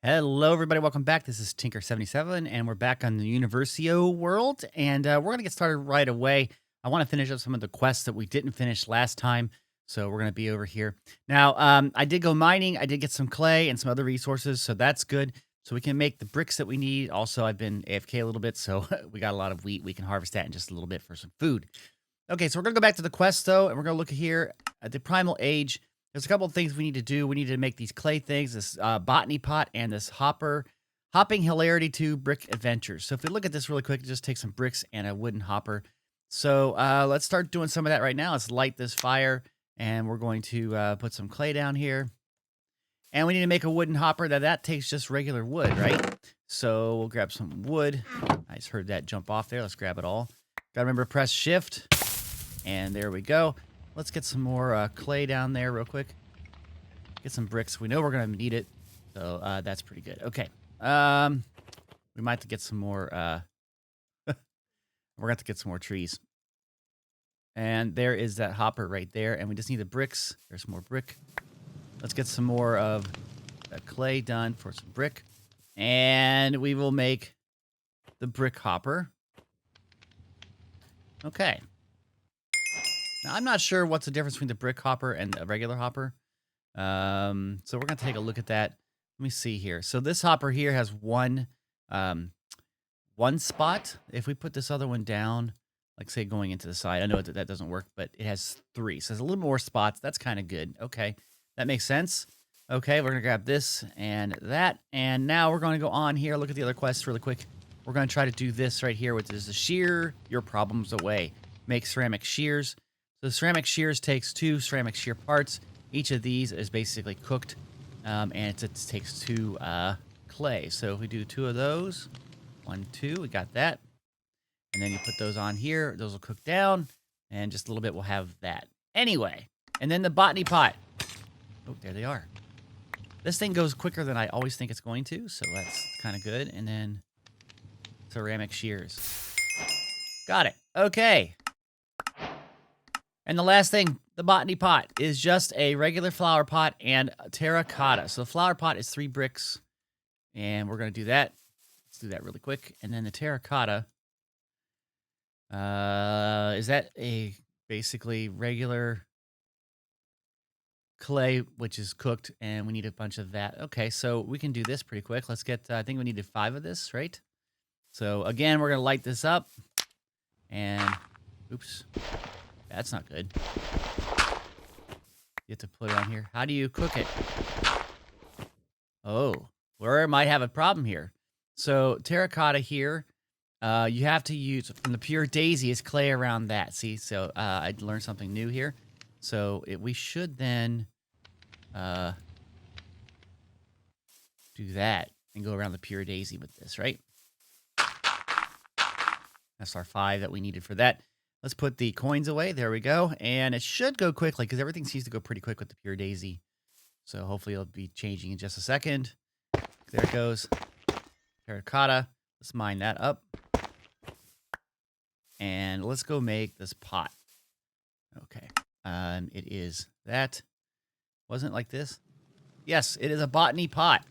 Hello, everybody. Welcome back. This is Tinker77, and we're back on the UniversIO world, and we're going to get started right away. I want to finish up some of the quests that we didn't finish last time, so we're going to be over here. Now, I did go mining. I did get some clay and some other resources, so that's good. So we can make the bricks that we need. Also, I've been AFK a little bit, so we got a lot of wheat. We can harvest that in just a little bit for some food. Okay, so we're going to go back to the quest, though, and we're going to look here at the Primal Age. There's a couple of things we need to do. We need to make these clay things, this botany pot, and this hopping hilarity 2 brick adventures. So if we look at this really quick, just take some bricks and a wooden hopper. So let's start doing some of that right now. Let's light this fire, and we're going to put some clay down here. And we need to make a wooden hopper. That takes just regular wood, right? So we'll grab some wood. I just heard that jump off there. Let's grab it all. Gotta remember to press shift. And there we go. Let's get some more clay down there real quick. Get some bricks. We know we're going to need it. So that's pretty good. Okay. We might have to get some more. We're going to have to get some more trees. And there is that hopper right there. And we just need the bricks. There's some more brick. Let's get some more of that clay done for some brick. And we will make the brick hopper. Okay. Now, I'm not sure what's the difference between the brick hopper and a regular hopper. So we're going to take a look at that. Let me see here. So this hopper here has one spot. If we put this other one down, like say going into the side, I know that doesn't work, but it has 3. So there's a little more spots. That's kind of good. Okay, that makes sense. Okay, we're going to grab this and that. And now we're going to go on here. Look at the other quests really quick. We're going to try to do this right here, which is to shear your problems away. Make ceramic shears. So ceramic shears takes 2 ceramic shear parts. Each of these is basically cooked, and it takes 2 clay. So if we do 2 of those, 1, 2, we got that. And then you put those on here. Those will cook down, and just a little bit we'll have that. Anyway, and then the botany pot. Oh, there they are. This thing goes quicker than I always think it's going to, so that's kind of good. And then ceramic shears. Got it. Okay. And the last thing, the botany pot, is just a regular flower pot and terracotta. So the flower pot is 3 bricks, and we're going to do that. Let's do that really quick. And then the terracotta, is that a basically regular clay, which is cooked, and we need a bunch of that. Okay, so we can do this pretty quick. Let's get, I think we needed 5 of this, right? So again, we're going to light this up, and, oops. That's not good. You have to put it on here. How do you cook it? Oh, we might have a problem here. So terracotta here, you have to use, from the pure daisy, is clay around that. See, so I learned something new here. So we should then do that and go around the pure daisy with this, right? That's our 5 that we needed for that. Let's put the coins away. There we go. And it should go quickly because everything seems to go pretty quick with the pure daisy. So hopefully it'll be changing in just a second. There it goes. Terracotta. Let's mine that up. And let's go make this pot. Okay. It is that. Wasn't it like this? Yes, it is a botany pot.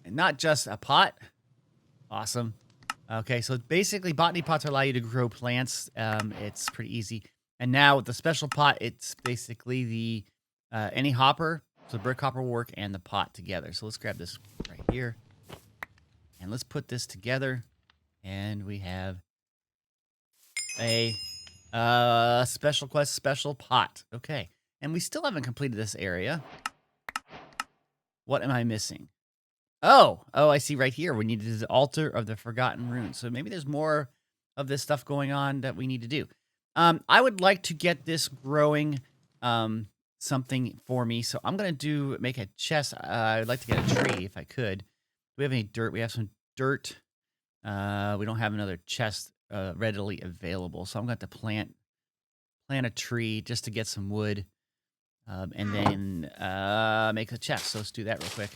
And not just a pot. Awesome. Okay, so basically botany pots allow you to grow plants. It's pretty easy. And now with the special pot, it's basically the any hopper. So the brick hopper will work and the pot together. So let's grab this right here. And let's put this together. And we have a special quest, special pot. Okay, and we still haven't completed this area. What am I missing? Oh, I see right here. We needed the altar of the forgotten runes. So maybe there's more of this stuff going on that we need to do. I would like to get this growing something for me. So I'm going to make a chest. I would like to get a tree if I could. Do we have any dirt? We have some dirt. We don't have another chest readily available. So I'm going to have to plant a tree just to get some wood. And then make a chest. So let's do that real quick.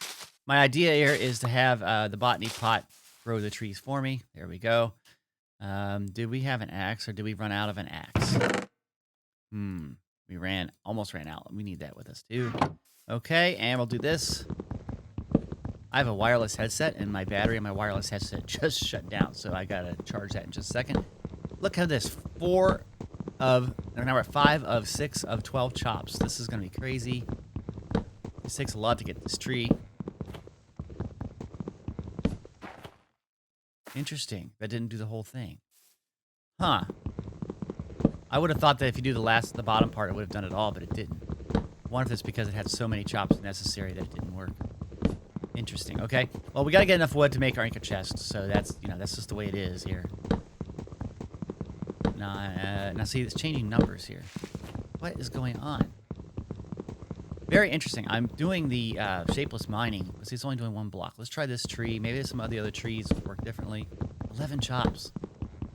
My idea here is to have the botany pot grow the trees for me. There we go. Do we have an axe or did we run out of an axe? We almost ran out. We need that with us too. Okay, and we'll do this. I have a wireless headset, and my battery on my wireless headset just shut down, so I gotta charge that in just a second. Look at this. Now we're at 5 of 6 of 12 chops. This is gonna be crazy. This takes a lot to get this tree. Interesting. That didn't do the whole thing. Huh. I would have thought that if you do the bottom part, it would have done it all, but it didn't. I wonder if it's because it had so many chops necessary that it didn't work. Interesting. Okay. Well, we got to get enough wood to make our anchor chest, so that's just the way it is here. Now see, it's changing numbers here. What is going on? Very interesting. I'm doing the shapeless mining, but see, it's only doing 1 block. Let's try this tree. Maybe some of the other trees work differently. 11 chops.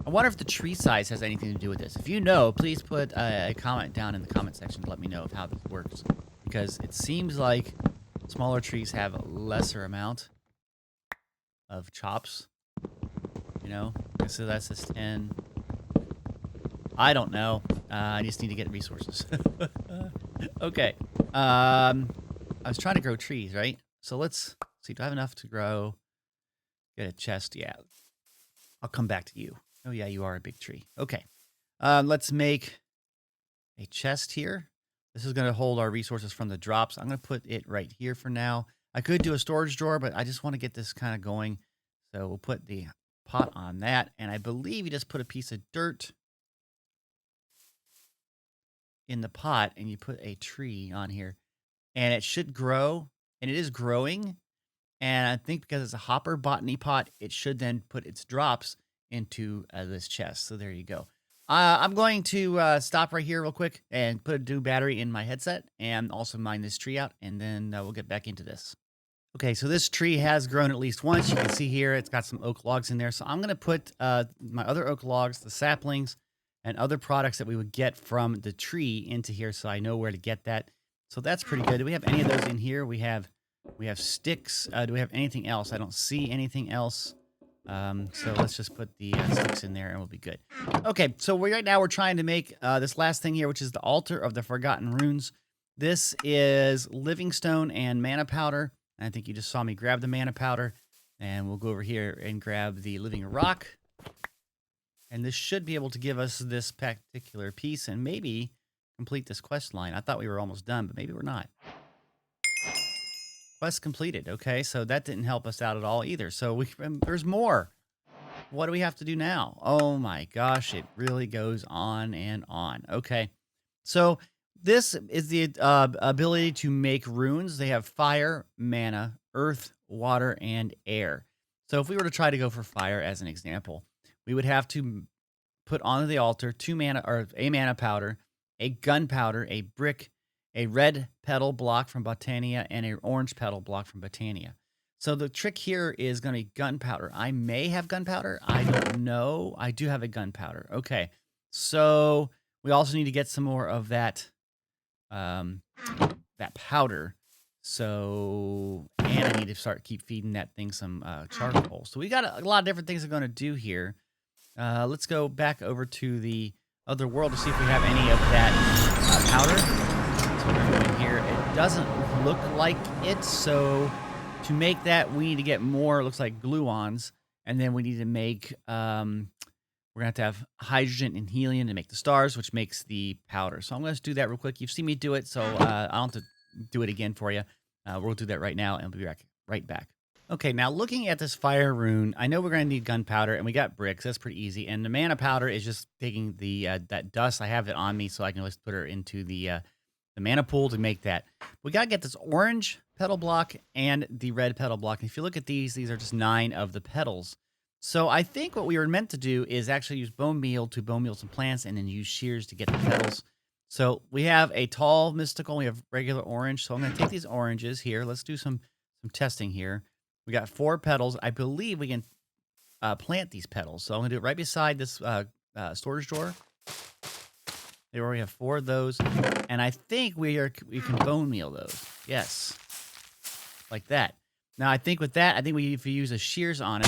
I wonder if the tree size has anything to do with this. If you know, please put a comment down in the comment section to let me know of how this works. Because it seems like smaller trees have a lesser amount of chops. You know? So that's just 10. I don't know. I just need to get resources. Okay. I was trying to grow trees, right? So let's see. Do I have enough to grow? Get a chest. Yeah. I'll come back to you. Oh, yeah, you are a big tree. Okay. Let's make a chest here. This is going to hold our resources from the drops. I'm going to put it right here for now. I could do a storage drawer, but I just want to get this kind of going. So we'll put the pot on that. And I believe you just put a piece of dirt in the pot and you put a tree on here. And it should grow. And it is growing. And I think because it's a hopper botany pot, it should then put its drops into this chest. So there you go. I'm going to stop right here real quick and put a new battery in my headset and also mine this tree out, and then we'll get back into this. Okay, so this tree has grown at least once. You can see here it's got some oak logs in there. So I'm going to put my other oak logs, the saplings, and other products that we would get from the tree into here so I know where to get that. So that's pretty good. Do we have any of those in here? We have sticks. Do we have anything else? I don't see anything else. So let's just put the sticks in there and we'll be good. Okay, so right now we're trying to make this last thing here, which is the altar of the forgotten runes. This is living stone and mana powder. And I think you just saw me grab the mana powder. And we'll go over here and grab the living rock. And this should be able to give us this particular piece and maybe complete this quest line. I thought we were almost done, but maybe we're not. Quest completed. Okay, so that didn't help us out at all either. So there's more. What do we have to do now? Oh my gosh, it really goes on and on. Okay, so this is the ability to make runes. They have fire, mana, earth, water, and air. So if we were to try to go for fire as an example, we would have to put onto the altar 2 mana or a mana powder, a gunpowder, a brick, a red petal block from BOTANIA, and an orange petal block from BOTANIA. So the trick here is going to be gunpowder. I may have gunpowder. I don't know. I do have a gunpowder. Okay. So we also need to get some more of that that powder. So, and I need to keep feeding that thing some charcoal. So we got a lot of different things we're going to do here. Let's go back over to the other world to see if we have any of that powder. So we're going to go in here. It doesn't look like it, so to make that, we need to get more, it looks like gluons, and then we need to make, we're going to have hydrogen and helium to make the stars, which makes the powder. So I'm going to do that real quick. You've seen me do it, so I don't have to do it again for you. We'll do that right now, and we'll be right back. Okay, now looking at this fire rune, I know we're going to need gunpowder, and we got bricks. That's pretty easy. And the mana powder is just taking the that dust. I have it on me, so I can always put her into the mana pool to make that. We got to get this orange petal block and the red petal block. And if you look at these are just 9 of the petals. So I think what we were meant to do is actually use bone meal to bone meal some plants and then use shears to get the petals. So we have a tall mystical, we have regular orange. So I'm going to take these oranges here. Let's do some testing here. We got 4 petals. I believe we can plant these petals. So I'm going to do it right beside this storage drawer. There we have 4 of those. And I think we can bone meal those. Yes. Like that. Now, I think with that, if we use a shears on it.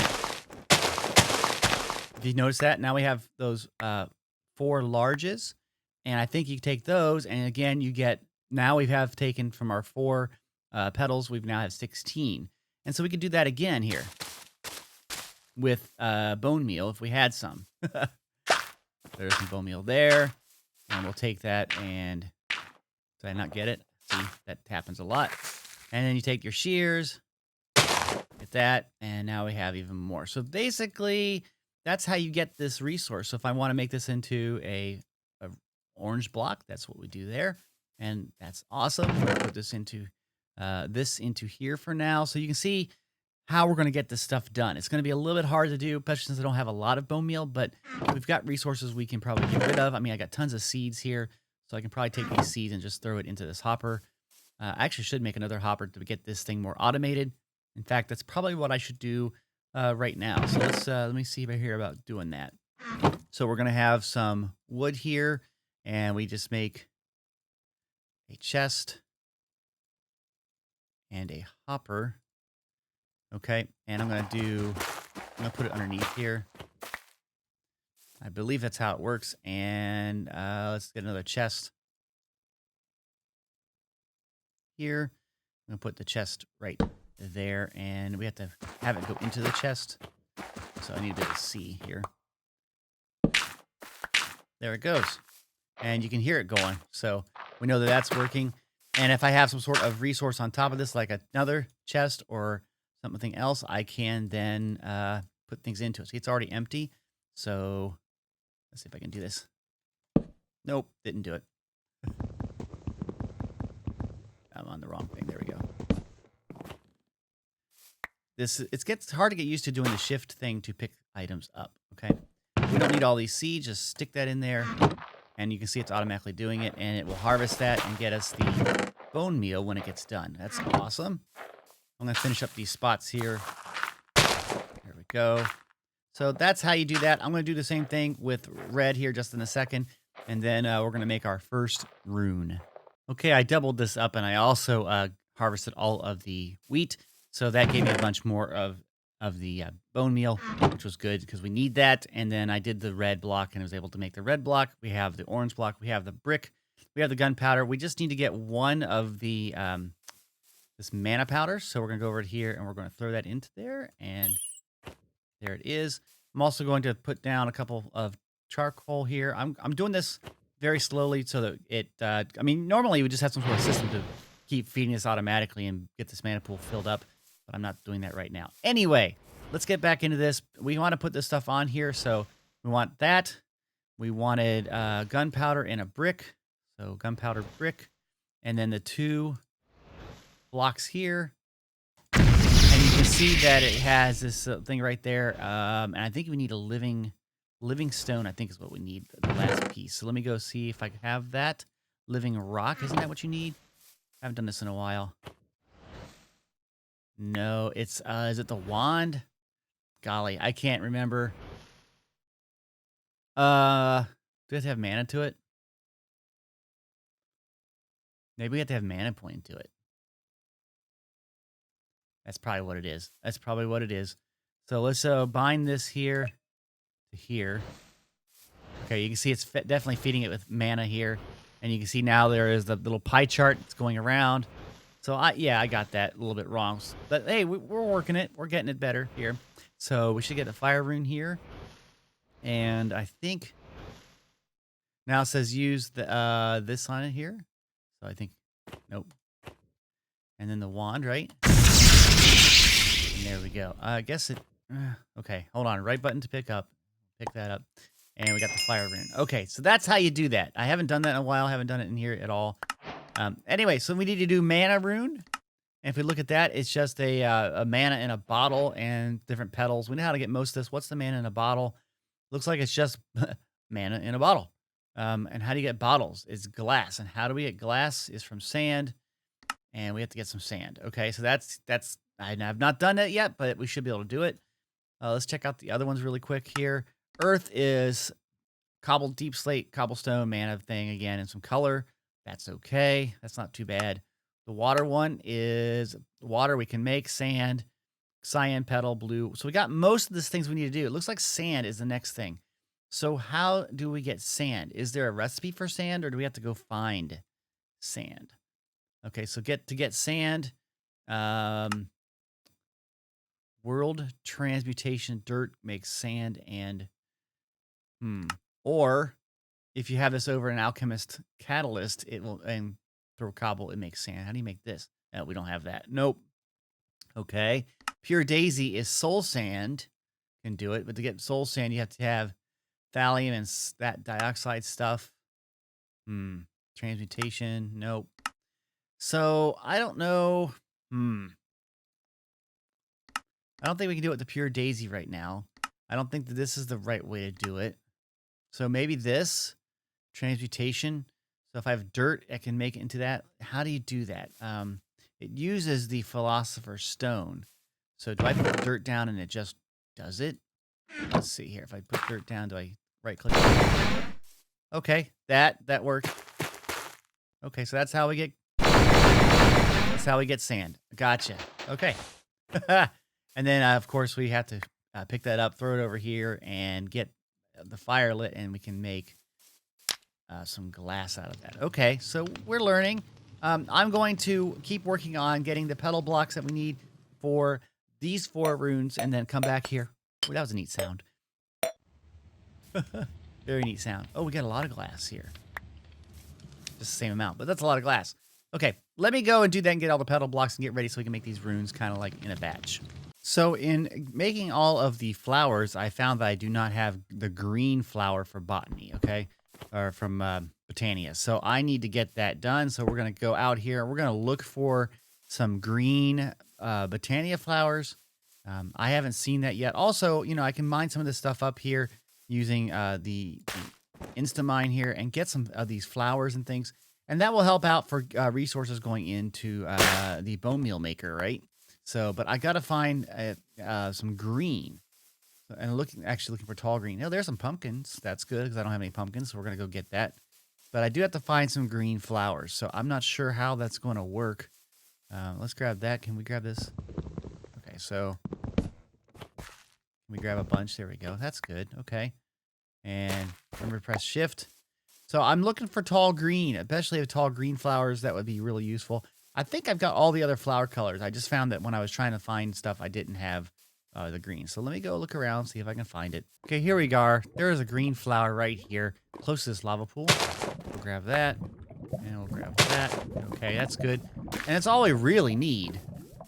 If you notice that, now we have those 4 larges. And I think you take those, and again, you get, now we have taken from our 4 petals, we've now have 16. And so we could do that again here with bone meal if we had some. There's some bone meal there. And we'll take that and, did I not get it? See, that happens a lot. And then you take your shears, get that, and now we have even more. So basically, that's how you get this resource. So if I want to make this into a orange block, that's what we do there. And that's awesome. We're going to put this into here for now. So you can see how we're going to get this stuff done. It's going to be a little bit hard to do, especially since I don't have a lot of bone meal, but we've got resources we can probably get rid of. I mean, I got tons of seeds here, so I can probably take these seeds and just throw it into this hopper. I actually should make another hopper to get this thing more automated. In fact, that's probably what I should do right now. So let me see if I hear about doing that. So we're going to have some wood here, and we just make a chest and a hopper. Okay, and I'm going to put it underneath here. I believe that's how it works. And let's get another chest here. I'm going to put the chest right there, and we have to have it go into the chest. So I need a bit of C here. There it goes. And you can hear it going. So we know that that's working. And if I have some sort of resource on top of this, like another chest or something else, I can then put things into it. See, it's already empty. So let's see if I can do this. Nope, didn't do it. I'm on the wrong thing. There we go. It gets hard to get used to doing the shift thing to pick items up, okay? We don't need all these seeds. Just stick that in there, and you can see it's automatically doing it, and it will harvest that and get us the bone meal when it gets done. That's awesome. I'm going to finish up these spots here. There we go. So that's how you do that. I'm going to do the same thing with red here just in a second, and then we're going to make our first rune. Okay, I doubled this up, and I also harvested all of the wheat. So that gave me a bunch more of the bone meal, which was good because we need that. And then I did the red block and I was able to make the red block. We have the orange block. We have the brick. We have the gunpowder. We just need to get one of the this mana powder. So we're going to go over here and we're going to throw that into there. And there it is. I'm also going to put down a couple of charcoal here. I'm doing this very slowly so that it, I mean, normally we just have some sort of system to keep feeding this automatically and get this mana pool filled up. But I'm not doing that right now. Anyway, let's get back into this. We want to put this stuff on here. So we want that. We wanted gunpowder and a brick. So gunpowder, brick. And then the 2 blocks here. And you can see that it has this thing right there. And I think we need a living stone, I think is what we need, the last piece. So let me go see if I can have that. Living rock, isn't that what you need? I haven't done this in a while. No, it's, is it the wand? Golly, I can't remember. Do it have mana to it? Maybe we have to have mana point to it. That's probably what it is. That's probably what it is. So let's bind this here to here. Okay, you can see it's definitely feeding it with mana here. And you can see now there is the little pie chart that's going around. So, yeah, I got that a little bit wrong. But, hey, we're working it. We're getting it better here. So we should get the fire rune here. And I think now it says use the this on it here. So I think, nope. And then the wand, right? And there we go. I guess it, okay, hold on. Right button to pick up. Pick that up. And we got the fire rune. Okay, so that's how you do that. I haven't done that in a while. I haven't done it in here at all. Anyway, so we need to do mana rune. And if we look at that, it's just a mana in a bottle and different petals. We know how to get most of this. What's the mana in a bottle? Looks like it's just mana in a bottle. And how do you get bottles? It's glass. And how do we get glass? Is from sand. And we have to get some sand. Okay, so that's I have not done that yet, but we should be able to do it. Let's check out the other ones really quick here. Earth is cobbled deep slate, cobblestone, mana thing again, and some color. That's okay. That's not too bad. The water one is water we can make, sand, cyan petal, blue. So we got most of the things we need to do. It looks like sand is the next thing. So how do we get sand? Is there a recipe for sand or do we have to go find sand? Okay, so to get sand, um, world transmutation dirt makes sand and hmm. Or if you have this over an alchemist catalyst, it will and throw cobble, it makes sand. How do you make this? We don't have that. Nope. Okay. Pure daisy is soul sand. Can do it, but to get soul sand, you have to have thallium and that dioxide stuff. Hmm. Transmutation. Nope. So I don't know. Hmm. I don't think we can do it with the pure daisy right now. I don't think that this is the right way to do it. So maybe this transmutation. So if I have dirt, I can make it into that. How do you do that? It uses the philosopher's stone. So do I put dirt down and it just does it? Let's see here. If I put dirt down, do I right click? Okay, that worked. Okay, so that's how we get sand. Gotcha. Okay. And then of course we have to pick that up, throw it over here, and get the fire lit, and we can make some glass out of that. Okay, so we're learning. I'm going to keep working on getting the petal blocks that we need for these 4 runes, and then come back here. Oh, that was a neat sound. Very neat sound. Oh, we got a lot of glass here. Just the same amount, but that's a lot of glass. Okay, let me go and do that and get all the petal blocks and get ready so we can make these runes kind of like in a batch. So in making all of the flowers, I found that I do not have the green flower for botany, okay? Or from BOTANIA. So I need to get that done. So we're going to go out here. We're going to look for some green BOTANIA flowers. I haven't seen that yet. Also, you know, I can mine some of this stuff up here using the Instamine here and get some of these flowers and things. And that will help out for resources going into the bone meal maker, right? So, but I got to find some green. And actually looking for tall green. Oh, there's some pumpkins. That's good because I don't have any pumpkins, so we're going to go get that. But I do have to find some green flowers, so I'm not sure how that's going to work. Let's grab that. Can we grab this? Okay, so can we grab a bunch? There we go. That's good. Okay. And remember to press shift. So I'm looking for tall green, especially if tall green flowers. That would be really useful. I think I've got all the other flower colors. I just found that when I was trying to find stuff, I didn't have the green. So let me go look around, see if I can find it. Okay, here we are. There is a green flower right here, close to this lava pool. We'll grab that, and we'll grab that. Okay, that's good. And that's all we really need.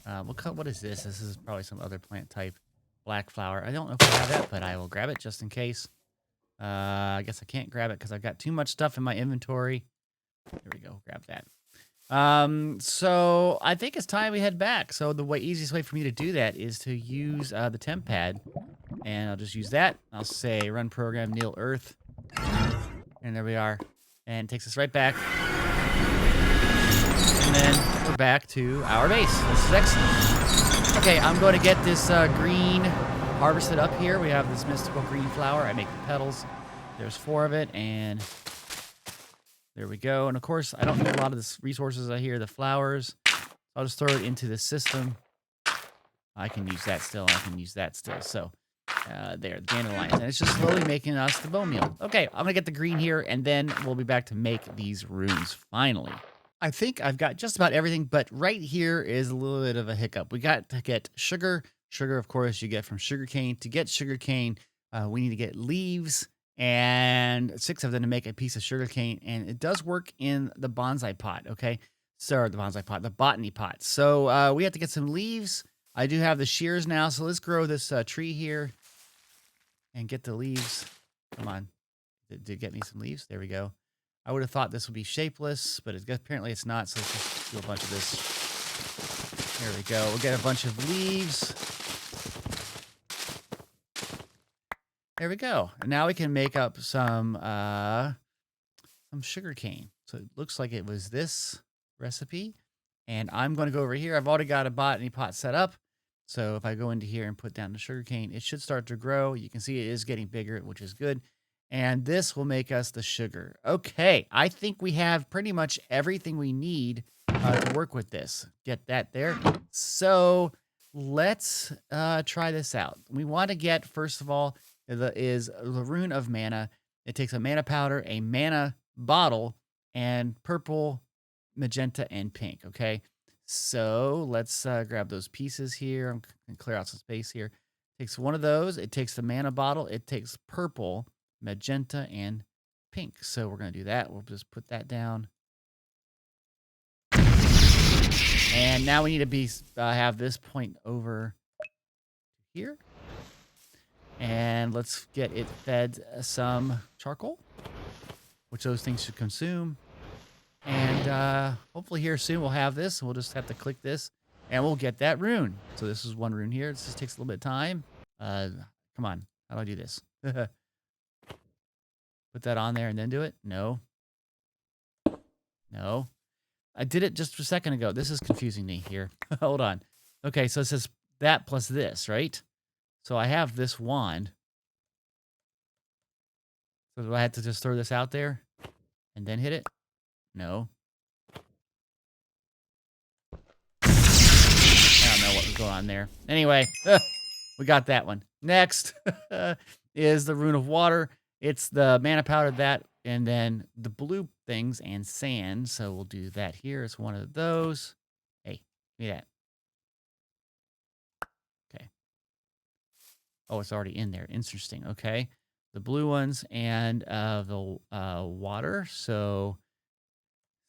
What is this? This is probably some other plant type. Black flower. I don't know if I have that, but I will grab it just in case. I guess I can't grab it because I've got too much stuff in my inventory. Here we go. Grab that. So I think it's time we head back. So the easiest way for me to do that is to use the temp pad, and I'll just use that. I'll say run program nil earth, and there we are, and it takes us right back, and then we're back to our base. This is excellent. Okay, I'm going to get this green harvested up here. We have this mystical green flower. I make the petals. There's 4 of it, and there we go. And of course, I don't need a lot of the resources out here. The flowers. I'll just throw it into the system. I can use that still. I can use that still. So there, the dandelions. And it's just slowly making us the bone meal. Okay, I'm going to get the green here, and then we'll be back to make these runes finally. I think I've got just about everything, but right here is a little bit of a hiccup. We got to get sugar. Sugar, of course, you get from sugarcane. To get sugarcane, we need to get leaves, and 6 of them to make a piece of sugarcane. And it does work in the bonsai pot, okay? Sorry, the bonsai pot, the botany pot. So we have to get some leaves. I do have the shears now, so let's grow this tree here and get the leaves. Come on. Did it get me some leaves? There we go. I would have thought this would be shapeless, but apparently it's not, so let's just do a bunch of this. There we go. We'll get a bunch of leaves. There we go. And now we can make up some sugar cane. So it looks like it was this recipe. And I'm going to go over here. I've already got a botany pot set up. So if I go into here and put down the sugar cane, it should start to grow. You can see it is getting bigger, which is good. And this will make us the sugar. Okay, I think we have pretty much everything we need to work with this. Get that there. So let's try this out. We want to get, first of all, is the rune of mana. It takes a mana powder, a mana bottle, and purple, magenta, and pink. Okay, so let's grab those pieces here. I'm gonna clear out some space here. Takes one of those. It takes the mana bottle. It takes purple, magenta, and pink. So we're gonna do that. We'll just put that down. And now we need to have this point over here. And let's get it fed some charcoal, which those things should consume. And hopefully here soon we'll have this. We'll just have to click this and we'll get that rune. So this is one rune here. This just takes a little bit of time. Come on. How do I do this? Put that on there and then do it? No. No. I did it just a second ago. This is confusing me here. Hold on. Okay, so it says that plus this, right? So I have this wand. So do I have to just throw this out there and then hit it? No. I don't know what was going on there. Anyway, we got that one. Next is the Rune of Water. It's the mana powder, that, and then the blue things and sand. So we'll do that here. It's one of those. Hey, give me that. Okay. Oh, it's already in there. Interesting. Okay. The blue ones and the water. So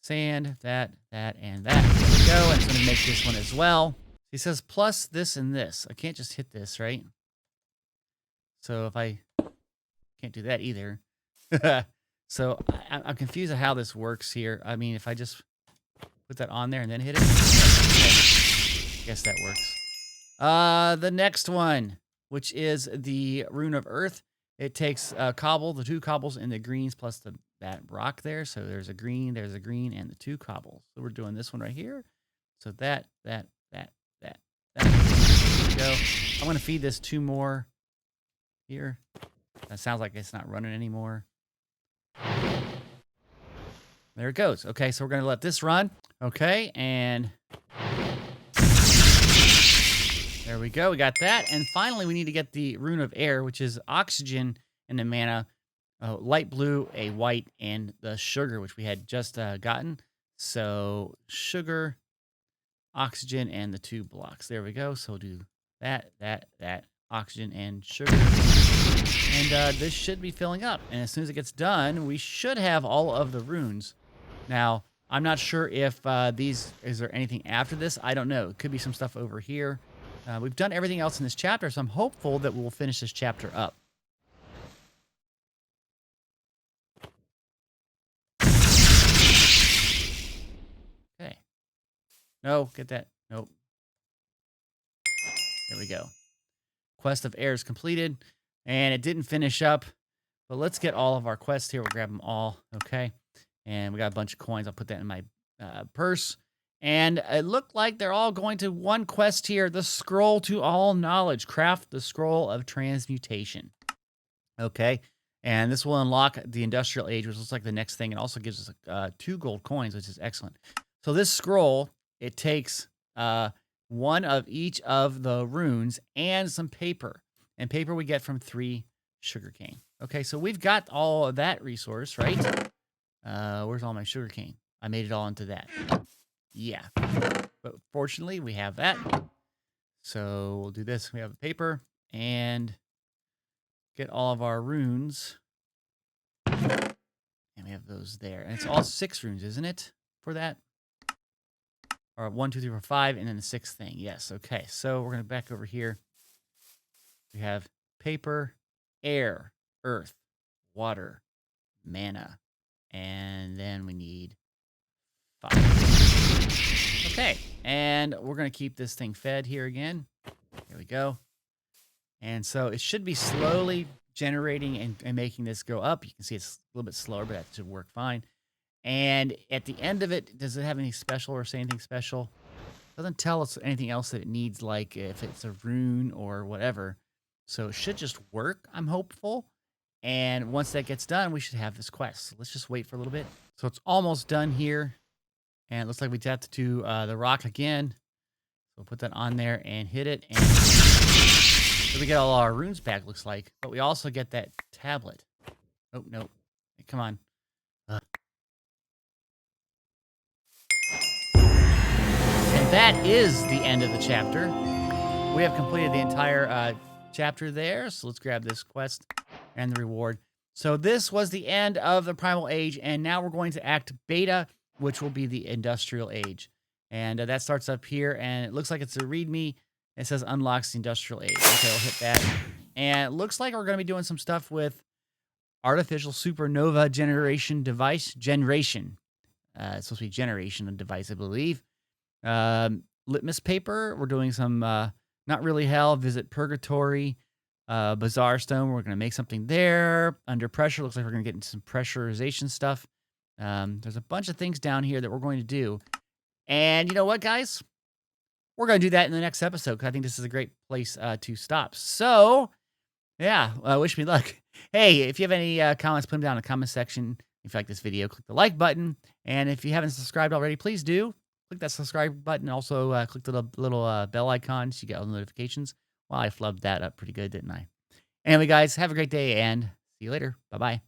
sand, that, and that. There we go. And it's going to make this one as well. He says plus this and this. I can't just hit this, right? So if I can't do that either. So I'm confused at how this works here. I mean, if I just put that on there and then hit it. Okay. Guess that works. The next one, which is the Rune of Earth. It takes cobble, the 2 cobbles and the greens plus that rock there. So there's a green, and the 2 cobbles. So we're doing this one right here. So that. There we go. I'm going to feed this 2 more here. That sounds like it's not running anymore. There it goes. Okay, so we're going to let this run. Okay, and there we go. We got that. And finally, we need to get the Rune of Air, which is oxygen and the mana, light blue, a white, and the sugar, which we had just gotten. So sugar, oxygen, and the 2 blocks. There we go. So we'll do that, oxygen, and sugar. And this should be filling up. And as soon as it gets done, we should have all of the runes. Now, I'm not sure if is there anything after this? I don't know. It could be some stuff over here. We've done everything else in this chapter, so I'm hopeful that we'll finish this chapter up. Okay. No, get that. Nope. There we go. Quest of Air is completed, and it didn't finish up, but let's get all of our quests here. We'll grab them all, okay? And we got a bunch of coins. I'll put that in my purse. And it looked like they're all going to one quest here, the Scroll to All Knowledge. Craft the Scroll of Transmutation. Okay, and this will unlock the Industrial Age, which looks like the next thing. It also gives us 2 gold coins, which is excellent. So this scroll, it takes 1 of each of the runes and some paper. And paper we get from 3 sugarcane. Okay, so we've got all of that resource, right? Where's all my sugarcane? I made it all into that. Yeah. But fortunately, we have that. So we'll do this. We have the paper and get all of our runes. And we have those there. And it's all 6 runes, isn't it? For that? Or 1, 2, 3, 4, 5, and then the 6th thing. Yes. Okay. So we're going to back over here. We have paper, air, earth, water, mana. And then we need 5. Okay. And we're going to keep this thing fed here again. Here we go. And so it should be slowly generating and making this go up. You can see it's a little bit slower, but that should work fine. And at the end of it, does it have anything special or say anything special? It doesn't tell us anything else that it needs, like if it's a rune or whatever. So it should just work, I'm hopeful. And once that gets done, we should have this quest. So let's just wait for a little bit. So it's almost done here. And it looks like we have to do the rock again. So we'll put that on there and hit it. And So we get all our runes back, looks like. But we also get that tablet. Oh, no. Hey, come on. And that is the end of the chapter. We have completed the entire chapter there. So let's grab this quest and the reward. So this was the end of the Primal Age. And now we're going to Act Beta, which will be the Industrial Age. And that starts up here. And it looks like it's a README. It says unlocks the Industrial Age. Okay, we'll hit that. And it looks like we're going to be doing some stuff with artificial supernova generation device. It's supposed to be generation of device, I believe. Litmus paper. We're doing some not really hell. Visit purgatory. Bazaar stone. We're going to make something there. Under pressure. Looks like we're going to get into some pressurization stuff. There's a bunch of things down here that we're going to do. And you know what, guys? We're going to do that in the next episode because I think this is a great place to stop. So, yeah, wish me luck. Hey, if you have any comments, put them down in the comment section. If you like this video, click the like button. And if you haven't subscribed already, please do. Click that subscribe button. Also, click the little bell icon so you get all the notifications. Well, I flubbed that up pretty good, didn't I? Anyway, guys, have a great day and see you later. Bye-bye.